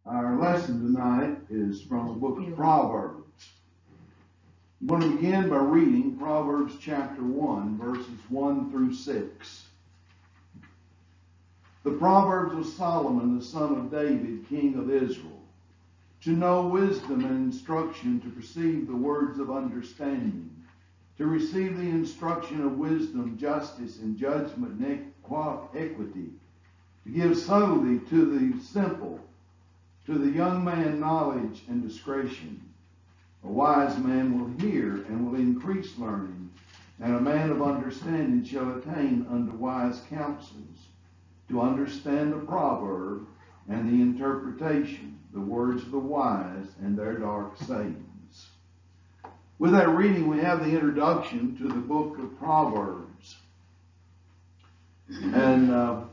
Our lesson tonight is from the book of Proverbs. I'm going to begin by reading Proverbs chapter 1, verses 1 through 6. The Proverbs of Solomon, the son of David, king of Israel, to know wisdom and instruction, to perceive the words of understanding, to receive the instruction of wisdom, justice, and judgment, and equity, to give subtlety to the simple, to the young man knowledge and discretion. A wise man will hear and will increase learning, and a man of understanding shall attain unto wise counsels, to understand the proverb and the interpretation, the words of the wise and their dark sayings. With that reading, we have the introduction to the book of Proverbs. And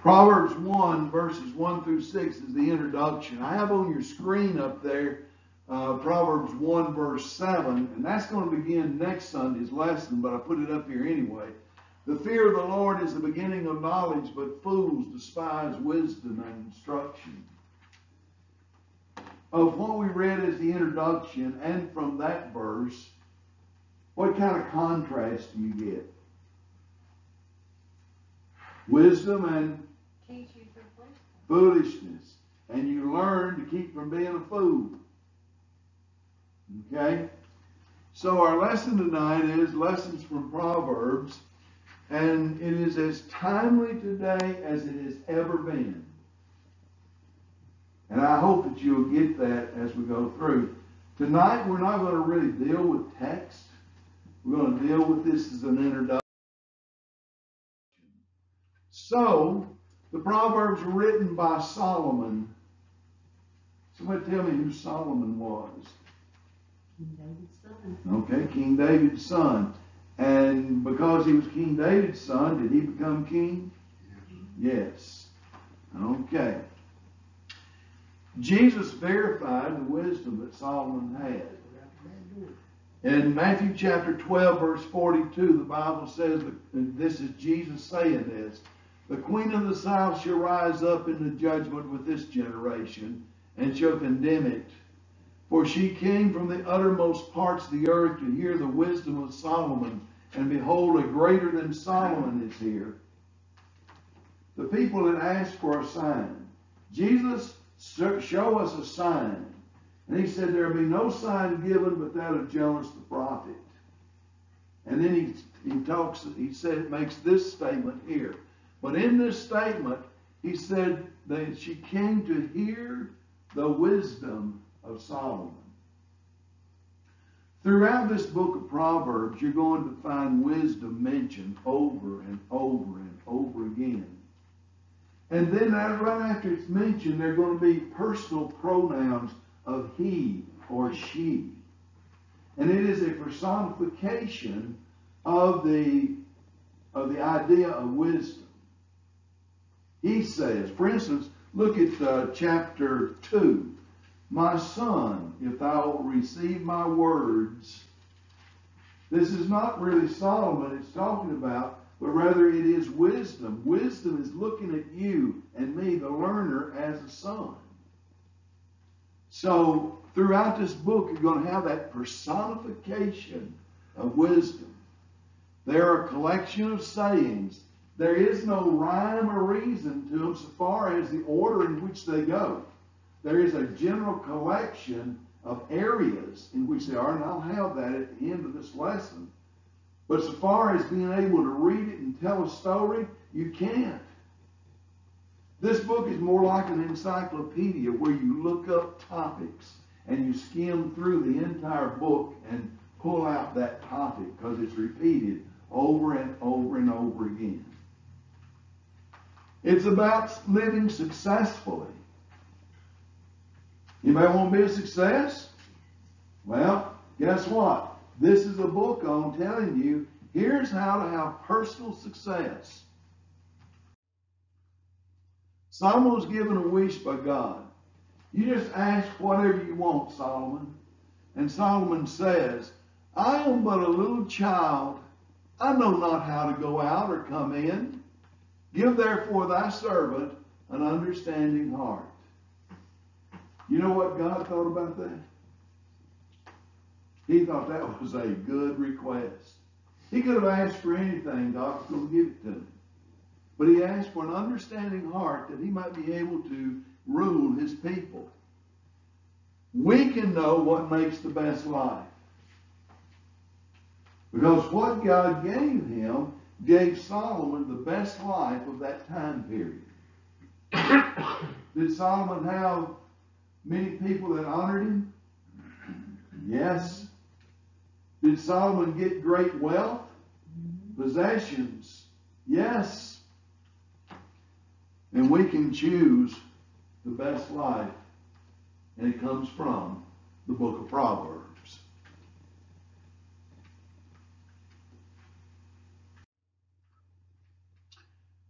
Proverbs 1, verses 1 through 6 is the introduction. I have on your screen up there Proverbs 1, verse 7, and that's going to begin next Sunday's lesson, but I put it up here anyway. The fear of the Lord is the beginning of knowledge, but fools despise wisdom and instruction. Of what we read as the introduction, and from that verse, what kind of contrast do you get? Wisdom and foolishness. And you learn to keep from being a fool. Okay? So our lesson tonight is lessons from Proverbs. And it is as timely today as it has ever been. And I hope that you'll get that as we go through. Tonight we're not going to really deal with text. We're going to deal with this as an introduction. So, the Proverbs were written by Solomon. Somebody tell me who Solomon was. King David's son. Okay, King David's son. And because he was King David's son, did he become king? Yes. Okay. Jesus verified the wisdom that Solomon had. In Matthew chapter 12, verse 42, the Bible says, and this is Jesus saying this, the queen of the south shall rise up in the judgment with this generation, and shall condemn it. For she came from the uttermost parts of the earth to hear the wisdom of Solomon, and behold, a greater than Solomon is here. The people had asked for a sign. Jesus, show us a sign. And he said, there will be no sign given but that of Jonas the prophet. And then he makes this statement here. But in this statement, he said that she came to hear the wisdom of Solomon. Throughout this book of Proverbs, you're going to find wisdom mentioned over and over and over again. And then right after it's mentioned, there are going to be personal pronouns of he or she. And it is a personification of the idea of wisdom. He says, for instance, look at chapter 2. My son, if thou wilt receive my words. This is not really Solomon it's talking about, but rather it is wisdom. Wisdom is looking at you and me, the learner, as a son. So throughout this book, you're going to have that personification of wisdom. There are a collection of sayings. There is no rhyme or reason to them so far as the order in which they go. There is a general collection of areas in which they are, and I'll have that at the end of this lesson. But so far as being able to read it and tell a story, you can't. This book is more like an encyclopedia where you look up topics and you skim through the entire book and pull out that topic because it's repeated over and over and over again. It's about living successfully. Anybody want to be a success? Well, guess what? This is a book on telling you, here's how to have personal success. Solomon was given a wish by God. You just ask whatever you want, Solomon. And Solomon says, I am but a little child. I know not how to go out or come in. Give therefore thy servant an understanding heart. You know what God thought about that? He thought that was a good request. He could have asked for anything. God was going to give it to him. But he asked for an understanding heart that he might be able to rule his people. We can know what makes the best life. Because what God gave him gave Solomon the best life of that time period. Did Solomon have many people that honored him? Yes. Did Solomon get great wealth? Possessions? Yes. And we can choose the best life. And it comes from the book of Proverbs.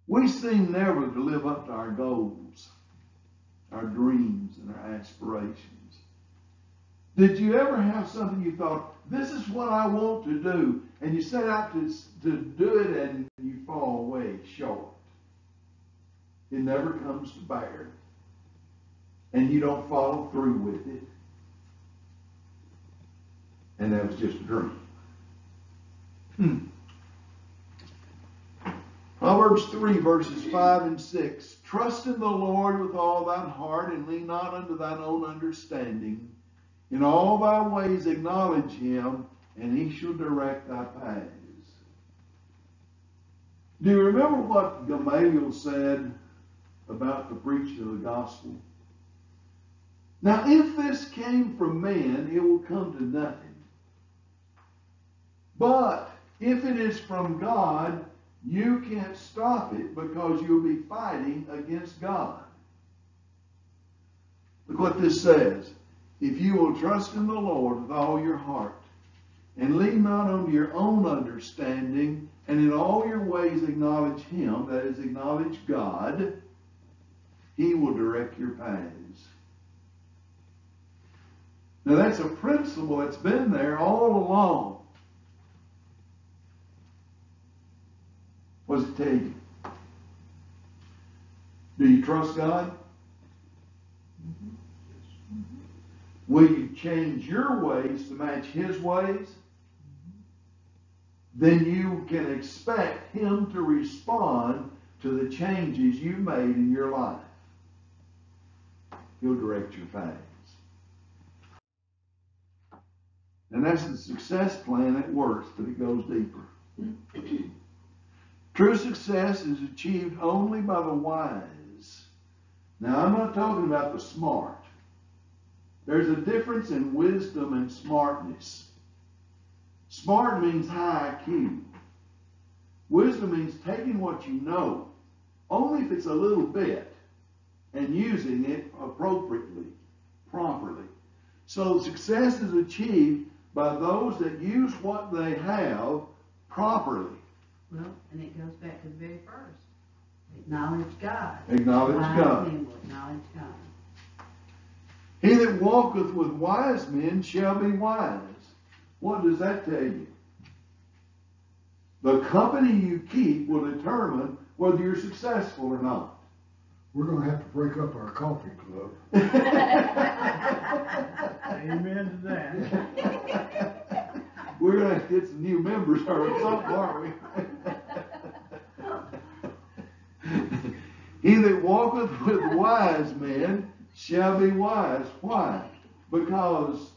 We seem never to live up to our goals, our dreams, and our aspirations. Did you ever have something you thought, this is what I want to do, and you set out to do it and you fall way short? It never comes to bear, and you don't follow through with it. And that was just a dream. Proverbs 3, verses 5 and 6. Trust in the Lord with all thine heart, and lean not unto thine own understanding. In all thy ways acknowledge him, and he shall direct thy paths. Do you remember what Gamaliel said about the preaching of the gospel? Now, if this came from man, it will come to nothing. But if it is from God, you can't stop it, because you'll be fighting against God. Look what this says. If you will trust in the Lord with all your heart, and lean not on your own understanding, and in all your ways acknowledge him, that is, acknowledge God, he will direct your paths. Now that's a principle that's been there all along. What does it tell you? Do you trust God? Will you change your ways to match his ways? Then you can expect him to respond to the changes you made in your life. He'll direct your paths. And that's the success plan that works, but it goes deeper. True success is achieved only by the wise. Now, I'm not talking about the smart. There's a difference in wisdom and smartness. Smart means high IQ. Wisdom means taking what you know, only if it's a little bit, and using it appropriately, properly. So success is achieved by those that use what they have properly. Well, and it goes back to the very first. Acknowledge God. Acknowledge God. Acknowledge God. He that walketh with wise men shall be wise. What does that tell you? The company you keep will determine whether you're successful or not. We're going to have to break up our coffee club. Amen to that. We're going to have to get some new members or something, aren't we? He that walketh with wise men shall be wise. Why? Because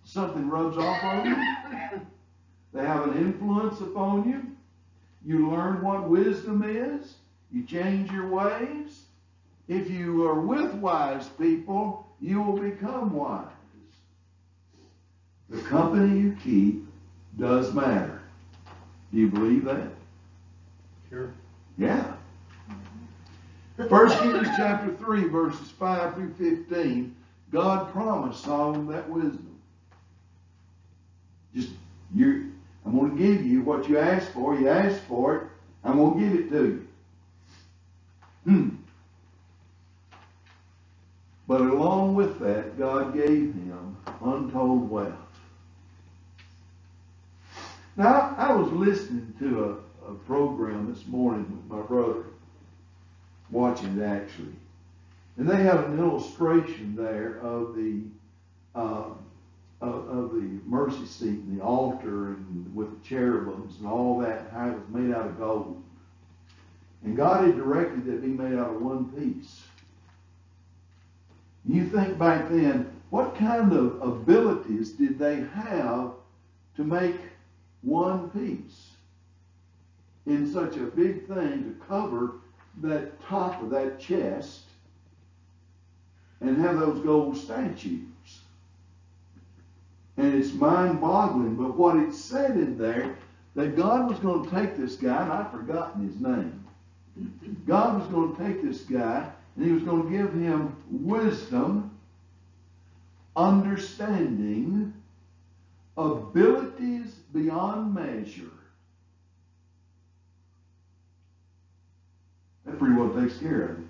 something rubs off on you. They have an influence upon you. You learn what wisdom is. You change your ways. If you are with wise people, you will become wise. The company you keep does matter. Do you believe that? Sure. Yeah. 1 Kings chapter 3, verses 5 through 15, God promised Solomon that wisdom. I'm going to give you what you asked for. You asked for it. I'm going to give it to you. But along with that, God gave him untold wealth. Now, I was listening to a program this morning with my brother. watching it actually. And they have an illustration there of the mercy seat and the altar and with the cherubims and all that, how it was made out of gold. And God had directed that it be made out of one piece. You think back then, what kind of abilities did they have to make one piece in such a big thing to cover that top of that chest and have those gold statues? And it's mind-boggling, but what it said in there, that God was going to take this guy, and I've forgotten his name. God was going to take this guy, and he was going to give him wisdom, understanding, abilities beyond measure. That pretty well takes care of it.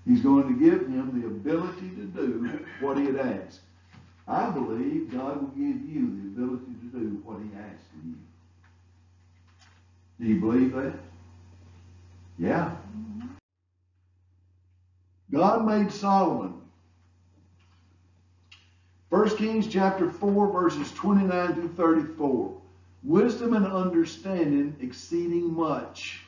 He's going to give him the ability to do what he had asked. I believe God will give you the ability to do what he asked of you. Do you believe that? Yeah. God made Solomon. 1 Kings chapter 4, verses 29 through 34. Wisdom and understanding exceeding much,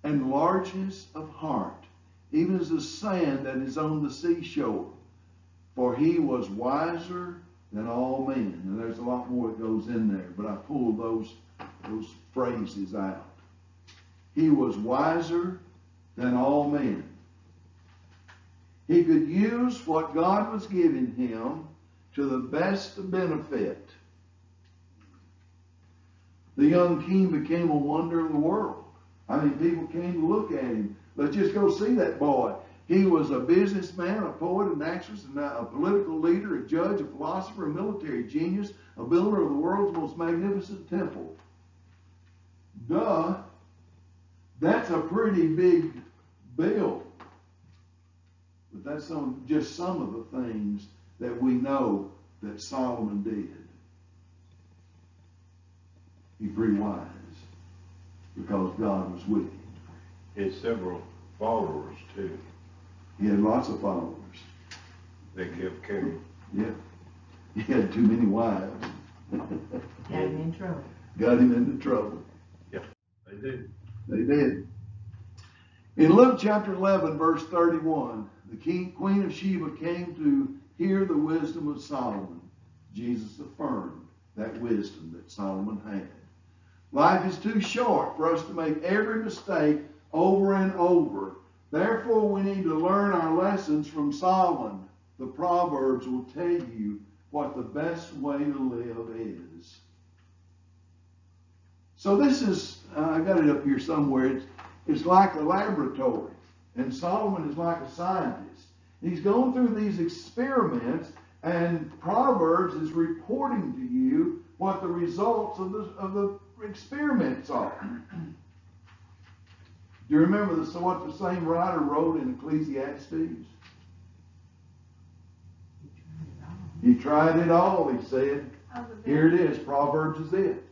and largeness of heart, even as the sand that is on the seashore. For he was wiser than all men. And there's a lot more that goes in there, but I pulled those phrases out. He was wiser than all men. He could use what God was giving him to the best benefit. The young king became a wonder of the world. I mean, people came to look at him. Let's just go see that boy. He was a businessman, a poet, an actress, a political leader, a judge, a philosopher, a military genius, a builder of the world's most magnificent temple. Duh. That's a pretty big bill. But that's just some of the things that we know that Solomon did. He's pretty wise because God was with him. He had several followers too. He had lots of followers. They kept carrying. Yeah. He had too many wives. Got him in trouble. Got him into trouble. Yep, they did. They did. In Luke chapter 11, verse 31, the Queen of Sheba came to hear the wisdom of Solomon. Jesus affirmed that wisdom that Solomon had. Life is too short for us to make every mistake over and over. Therefore, we need to learn our lessons from Solomon. The Proverbs will tell you what the best way to live is. So this is, I got it up here somewhere, it's like a laboratory. And Solomon is like a scientist. He's going through these experiments, and Proverbs is reporting to you what the results of the experiments are. Do you remember what the same writer wrote in Ecclesiastes? He tried it all, he said. Here it is. Proverbs is it.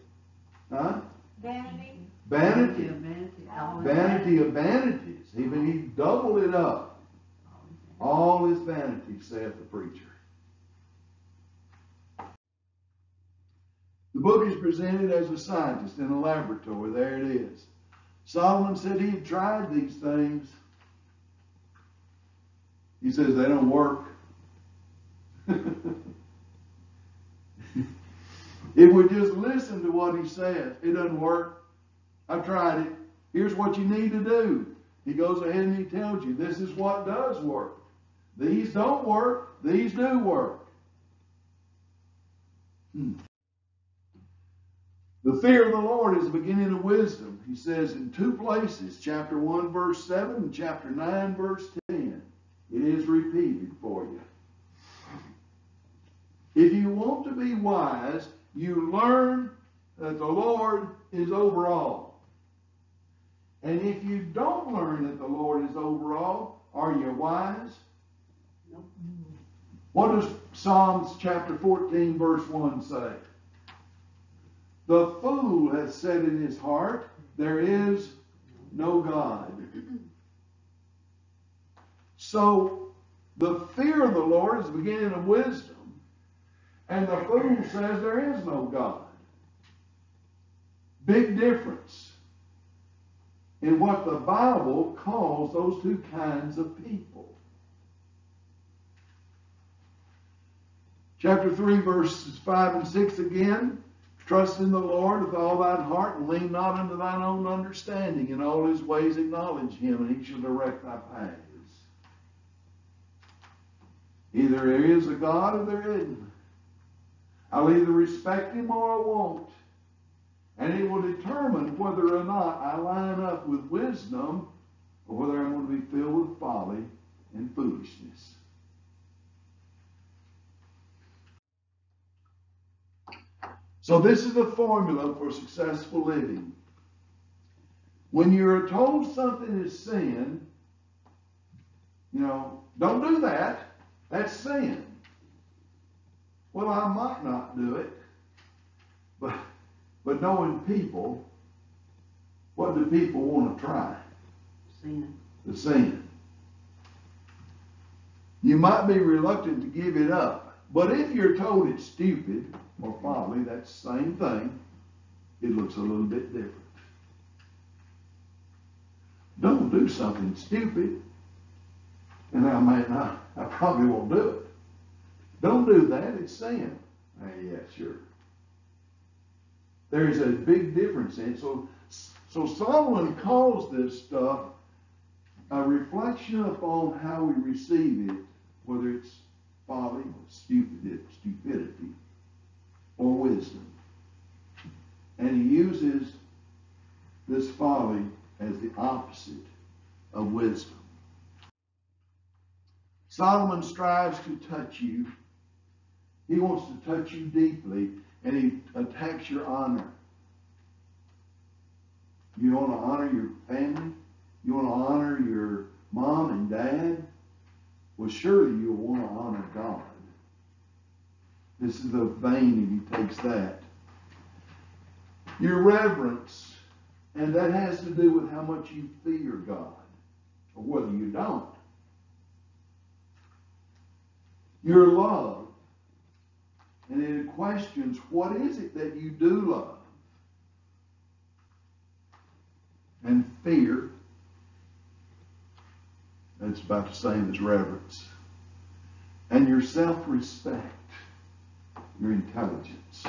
Huh? Vanity. Vanity. Vanity. Vanity of vanities. He doubled it up. All is vanity, saith the preacher. The book is presented as a scientist in a laboratory. There it is. Solomon said he had tried these things. He says they don't work. If we just listen to what he says, it doesn't work. I've tried it. Here's what you need to do. He goes ahead and he tells you this is what does work. These don't work. These do work. The fear of the Lord is the beginning of wisdom. He says in two places, chapter 1, verse 7 and chapter 9, verse 10. It is repeated for you. If you want to be wise, you learn that the Lord is over all. And if you don't learn that the Lord is over all, are you wise? Nope. What does Psalms chapter 14, verse 1 say? The fool has said in his heart, there is no God. So the fear of the Lord is the beginning of wisdom. And the fool says there is no God. Big difference in what the Bible calls those two kinds of people. Chapter 3, verses 5 and 6 again. Trust in the Lord with all thine heart, and lean not unto thine own understanding. In all his ways acknowledge him, and he shall direct thy paths. Either there is a God or there isn't. I'll either respect him or I won't. And it will determine whether or not I line up with wisdom or whether I'm going to be filled with folly and foolishness. So this is the formula for successful living. When you're told something is sin, don't do that. That's sin. Well, I might not do it, but knowing people, what do people want to try? Sin. The sin. You might be reluctant to give it up, but if you're told it's stupid or folly, that's the same thing. It looks a little bit different. Don't do something stupid, and I probably won't do it. Don't do that, it's sin. Yeah, sure. There is a big difference in it. So Solomon calls this stuff a reflection upon how we receive it, whether it's folly, stupidity, or wisdom. And he uses this folly as the opposite of wisdom. Solomon strives to touch you. He wants to touch you deeply, and he attacks your honor. You want to honor your family? You want to honor your mom and dad? Well, surely you'll want to honor God. This is the vein if he takes that. Your reverence, and that has to do with how much you fear God, or whether you don't. Your love, and it questions, what is it that you do love? And fear, that's about the same as reverence. And your self-respect, your intelligence.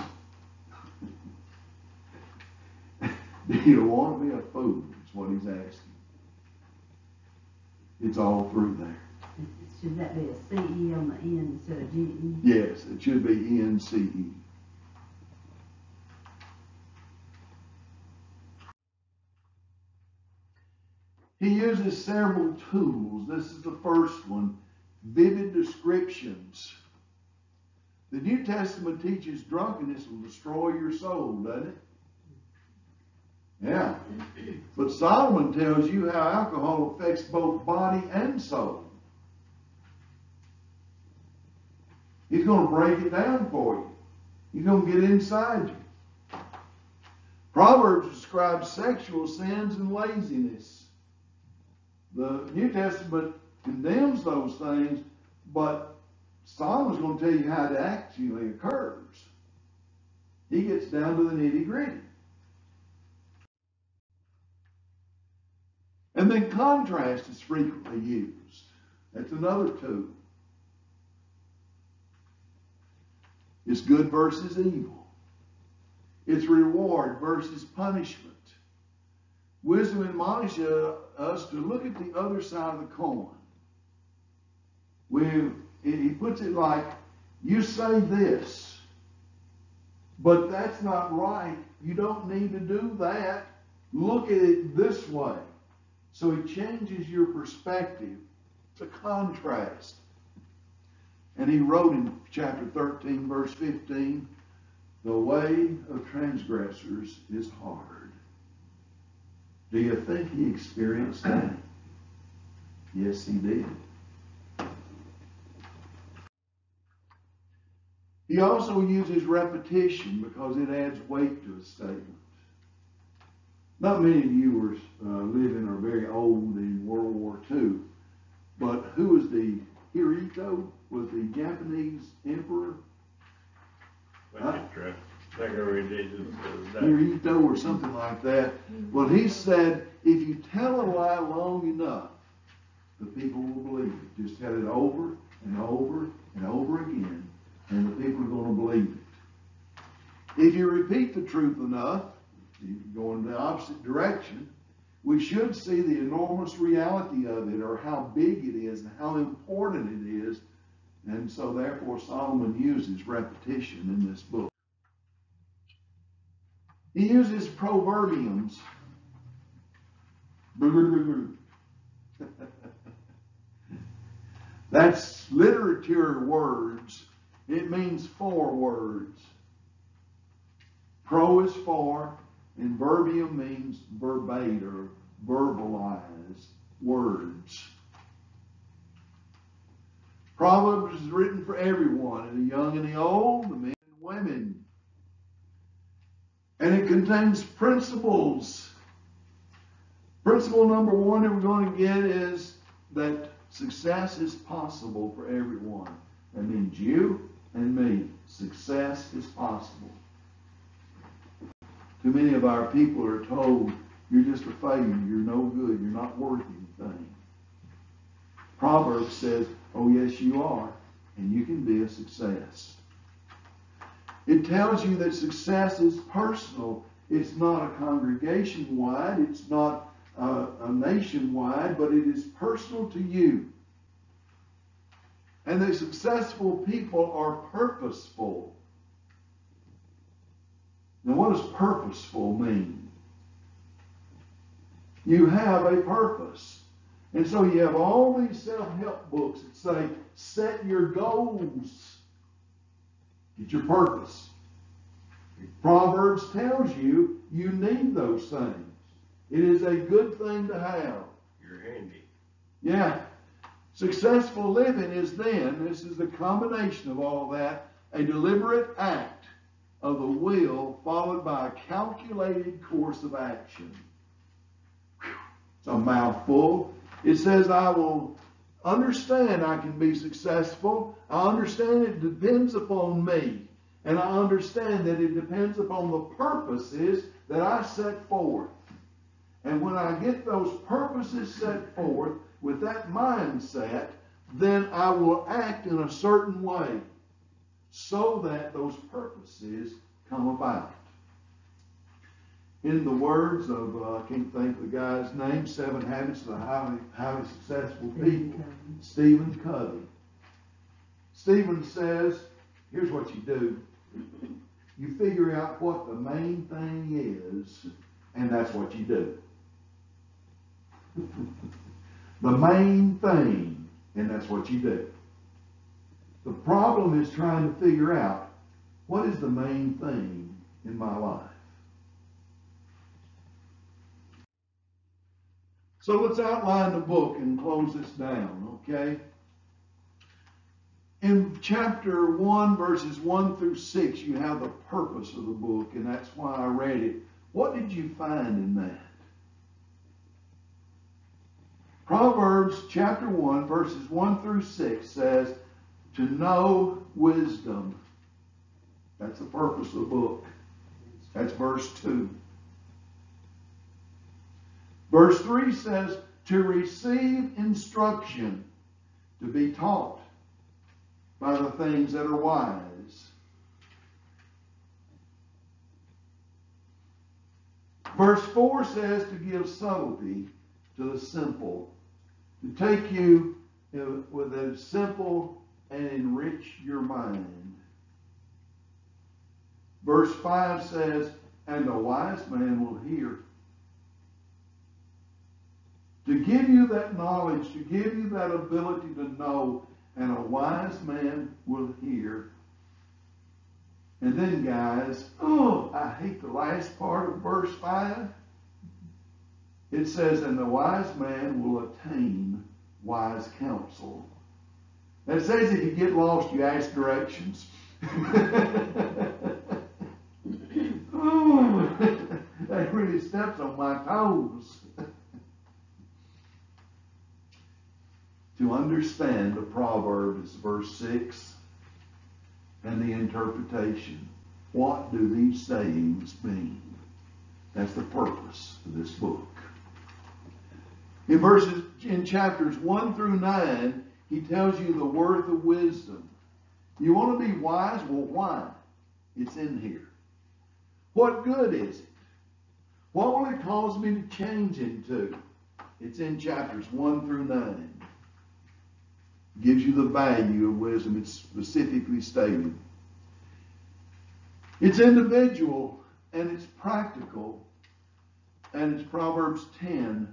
Do you want to be a fool? Is what he's asking. It's all through there. Should that be a C-E on the end instead of G-E? Yes, it should be N-C-E. He uses several tools. This is the first one, vivid descriptions. The New Testament teaches drunkenness will destroy your soul, doesn't it? Yeah. But Solomon tells you how alcohol affects both body and soul. He's going to break it down for you. He's going to get inside you. Proverbs describes sexual sins and laziness. The New Testament condemns those things, but Solomon's going to tell you how it actually occurs. He gets down to the nitty-gritty. And then contrast is frequently used. That's another tool. It's good versus evil. It's reward versus punishment. Wisdom admonishes us to look at the other side of the coin. He puts it like, you say this, but that's not right. You don't need to do that. Look at it this way. So it changes your perspective. It's a contrast. And he wrote in chapter 13, verse 15, the way of transgressors is hard. Do you think he experienced that? Yes, he did. He also uses repetition because it adds weight to a statement. Not many of you were living or very old in World War II, but who was the Hirohito? Was the Japanese emperor? Hirohito or something like that. Well, he said, if you tell a lie long enough, the people will believe it. Just tell it over and over and over again, and the people are going to believe it. If you repeat the truth enough, you go in the opposite direction, we should see the enormous reality of it, or how big it is and how important it is. And so therefore Solomon uses repetition in this book. He uses proverbiums. That's literature words. It means four words. Pro is for, and verbium means verbate or verbalize words. Proverbs is written for everyone, the young and the old, the men and women. And it contains principles. Principle number one that we're going to get is that success is possible for everyone. That means you and me. Success is possible. Too many of our people are told, you're just a failure, you're no good, you're not worth anything. Proverbs says, oh yes you are, and you can be a success. It tells you that success is personal. It's not a congregation-wide, it's not a nation-wide, but it is personal to you. And the successful people are purposeful. Now, what does purposeful mean? You have a purpose. And so you have all these self-help books that say, set your goals. Get your purpose. Proverbs tells you, you need those things. It is a good thing to have. You're handy. Yeah. Successful living is then, this is the combination of all that, a deliberate act of the will followed by a calculated course of action. It's a mouthful. It says, I will understand I can be successful. I understand it depends upon me. And I understand that it depends upon the purposes that I set forth. And when I get those purposes set forth with that mindset, then I will act in a certain way so that those purposes come about. In the words of, I can't think of the guy's name, 7 Habits of the Highly Successful People, Stephen Covey. Stephen says, here's what you do. You figure out what the main thing is, and that's what you do. The main thing, and that's what you do. The problem is trying to figure out what is the main thing in my life. So let's outline the book and close this down, okay? In chapter 1, verses 1 through 6, you have the purpose of the book, and that's why I read it. What did you find in that? Proverbs chapter 1, verses 1 through 6 says, to know wisdom. That's the purpose of the book. That's verse 2. Verse 3 says, to receive instruction, to be taught by the things that are wise. Verse 4 says, to give subtlety to the simple, to take you with a simple and enrich your mind. Verse 5 says, and the wise man will hear. To give you that knowledge, to give you that ability to know, and a wise man will hear. And then, guys, I hate the last part of verse 5. It says, and the wise man will attain wise counsel. That says if you get lost, you ask directions. That really steps on my toes. To understand the Proverbs, verse 6, and the interpretation. What do these sayings mean? That's the purpose of this book. In chapters 1 through 9, he tells you the worth of wisdom. You want to be wise? Well, why? It's in here. What good is it? What will it cause me to change into? It's in chapters 1 through 9. Gives you the value of wisdom. It's specifically stated. It's individual and it's practical. And it's Proverbs 10,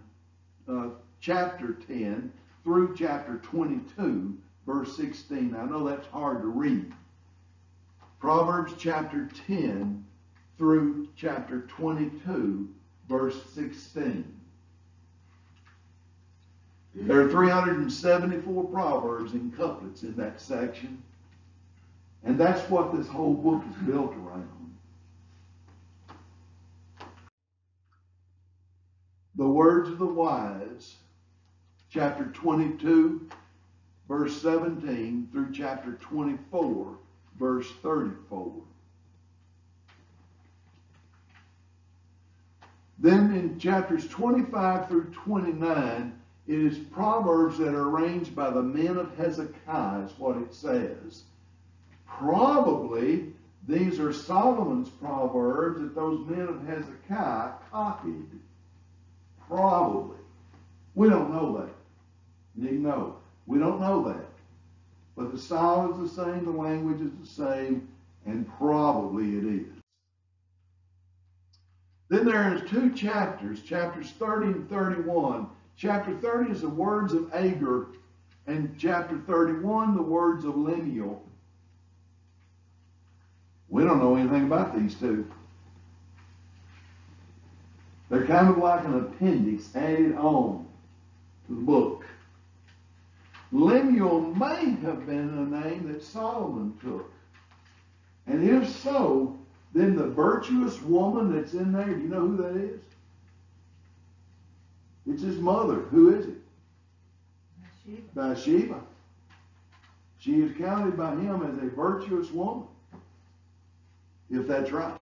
chapter 10 through chapter 22, verse 16. I know that's hard to read. Proverbs chapter 10 through chapter 22, verse 16. There are 374 proverbs and couplets in that section. And that's what this whole book is built around. The words of the wise, chapter 22, verse 17, through chapter 24, verse 34. Then in chapters 25 through 29, it is proverbs that are arranged by the men of Hezekiah, is what it says. Probably these are Solomon's proverbs that those men of Hezekiah copied. Probably. We don't know that. You need to know. We don't know that. But the style is the same, the language is the same, and probably it is. Then there is two chapters, chapters 30 and 31. Chapter 30 is the words of Agur, and chapter 31, the words of Lemuel. We don't know anything about these two. They're kind of like an appendix added on to the book. Lemuel may have been a name that Solomon took. And if so, then the virtuous woman that's in there, do you know who that is? It's his mother. Who is it? Bathsheba. She is counted by him as a virtuous woman. If that's right.